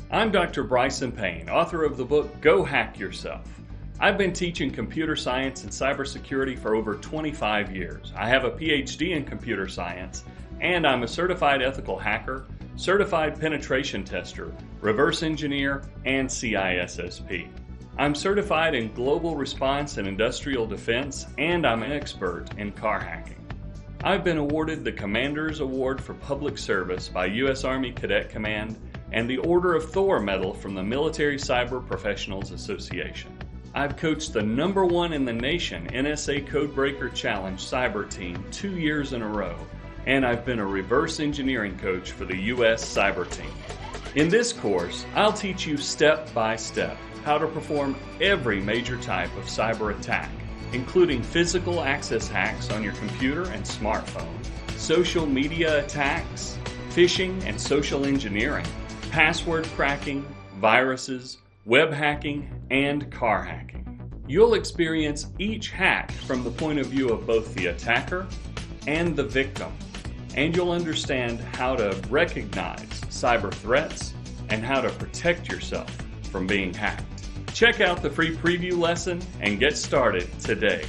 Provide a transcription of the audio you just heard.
I'm Dr. Bryson Payne, author of the book Go Hack Yourself. I've been teaching computer science and cybersecurity for over 25 years. I have a PhD in computer science, and I'm a certified ethical hacker, certified penetration tester, reverse engineer, and CISSP. I'm certified in global response and industrial defense, and I'm an expert in car hacking. I've been awarded the Commander's Award for Public Service by U.S. Army Cadet Command and the Order of Thor Medal from the Military Cyber Professionals Association. I've coached the #1 in the nation NSA Codebreaker Challenge cyber team 2 years in a row, and I've been a reverse engineering coach for the U.S. cyber team. In this course, I'll teach you step by step how to perform every major type of cyber attack, including physical access hacks on your computer and smartphone, social media attacks, phishing and social engineering, password cracking, viruses, web hacking, and car hacking. You'll experience each hack from the point of view of both the attacker and the victim, and you'll understand how to recognize cyber threats and how to protect yourself from being hacked. Check out the free preview lesson and get started today.